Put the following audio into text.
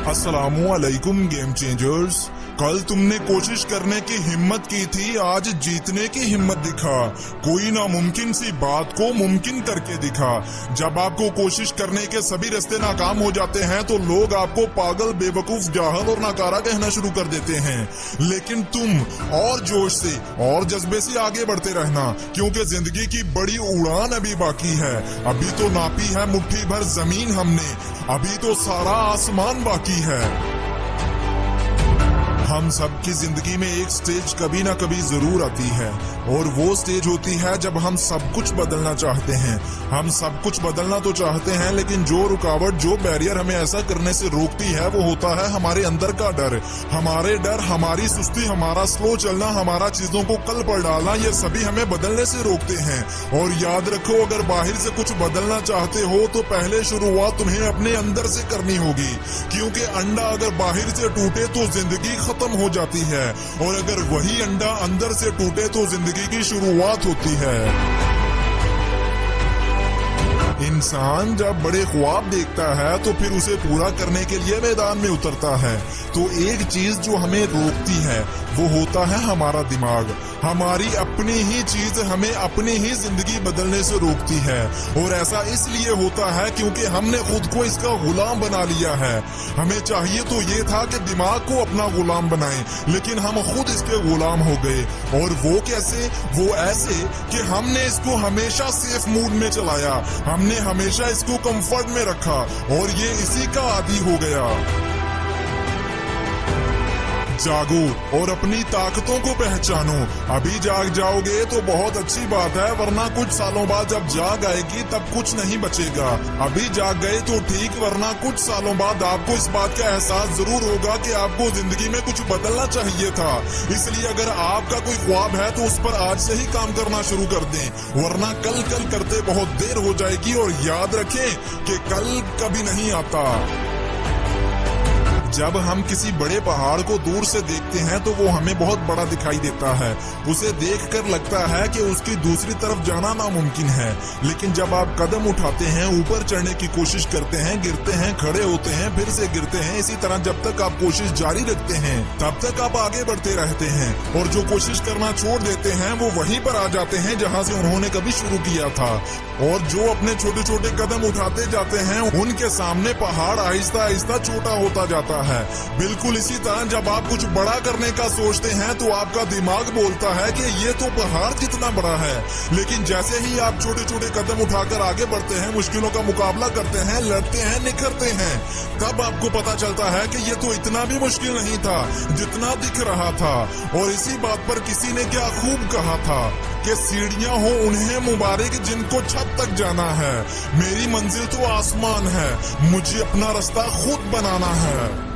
अस्सलामुअलैकुम game changers. कल तुमने कोशिश करने की हिम्मत की थी, आज जीतने की हिम्मत दिखा। कोई नामुमकिन सी बात को मुमकिन करके दिखा। जब आपको कोशिश करने के सभी रास्ते नाकाम हो जाते हैं तो लोग आपको पागल, बेवकूफ, जाहल और नाकारा कहना शुरू कर देते हैं। लेकिन तुम और जोश से और जज्बे से आगे बढ़ते रहना, क्योंकि जिंदगी की बड़ी उड़ान अभी बाकी है। अभी तो नापी है मुट्ठी भर जमीन हमने, अभी तो सारा आसमान बाकी है। हम सब की जिंदगी में एक स्टेज कभी ना कभी जरूर आती है, और वो स्टेज होती है जब हम सब कुछ बदलना चाहते हैं। हम सब कुछ बदलना तो चाहते हैं, लेकिन जो रुकावट, जो बैरियर हमें ऐसा करने से रोकती है, वो होता है हमारे अंदर का डर। हमारे डर, हमारी सुस्ती, हमारा स्लो चलना, हमारा चीजों को कल पर डालना, ये सभी हमें बदलने से रोकते हैं। और याद रखो, अगर बाहर से कुछ बदलना चाहते हो तो पहले शुरुआत तुम्हें अपने अंदर से करनी होगी, क्योंकि अंडा अगर बाहर से टूटे तो जिंदगी खत्म हो जाती है, और अगर वही अंडा अंदर से टूटे तो जिंदगी की शुरुआत होती है। इंसान जब बड़े ख्वाब देखता है तो फिर उसे पूरा करने के लिए मैदान में उतरता है। तो एक चीज जो हमें रोकती है वो होता है हमारा दिमाग। हमारी अपनी ही चीज हमें अपनी ही जिंदगी बदलने से रोकती है, और ऐसा इसलिए होता है क्योंकि हमने खुद को इसका गुलाम बना लिया है। हमें चाहिए तो ये था कि दिमाग को अपना गुलाम बनाएं, लेकिन हम खुद इसके गुलाम हो गए। और वो कैसे? वो ऐसे कि हमने इसको हमेशा सेफ मूड में चलाया, हमने हमेशा इसको कंफर्ट में रखा, और ये इसी का आदी हो गया। जागो और अपनी ताकतों को पहचानो। अभी जाग जाओगे तो बहुत अच्छी बात है, वरना कुछ सालों बाद जब जाग आएगी तब कुछ नहीं बचेगा। अभी जाग गए तो ठीक, वरना कुछ सालों बाद आपको इस बात का एहसास जरूर होगा कि आपको जिंदगी में कुछ बदलना चाहिए था। इसलिए अगर आपका कोई ख्वाब है तो उस पर आज से ही काम करना शुरू कर दें, वरना कल कल करते बहुत देर हो जाएगी। और याद रखें कि कल कभी नहीं आता। जब हम किसी बड़े पहाड़ को दूर से देखते हैं तो वो हमें बहुत बड़ा दिखाई देता है। उसे देखकर लगता है कि उसकी दूसरी तरफ जाना नामुमकिन है, लेकिन जब आप कदम उठाते हैं, ऊपर चढ़ने की कोशिश करते हैं, गिरते हैं, खड़े होते हैं, फिर से गिरते हैं, इसी तरह जब तक आप कोशिश जारी रखते हैं तब तक आप आगे बढ़ते रहते हैं। और जो कोशिश करना छोड़ देते हैं वो वहीं पर आ जाते हैं जहाँ से उन्होंने कभी शुरू किया था। और जो अपने छोटे छोटे कदम उठाते जाते हैं उनके सामने पहाड़ आहिस्ता आहिस्ता छोटा होता जाता है। बिल्कुल इसी तरह जब आप कुछ बड़ा करने का सोचते हैं तो आपका दिमाग बोलता है कि ये तो पहाड़ जितना बड़ा है, लेकिन जैसे ही आप छोटे छोटे कदम उठाकर आगे बढ़ते हैं, मुश्किलों का मुकाबला करते हैं, लड़ते हैं, निखरते हैं, तब आपको पता चलता है कि ये तो इतना भी मुश्किल नहीं था जितना दिख रहा था। और इसी बात पर किसी ने क्या खूब कहा था कि सीढ़ियां हो उन्हें मुबारक जिनको छत तक जाना है, मेरी मंजिल तो आसमान है, मुझे अपना रास्ता खुद बनाना है।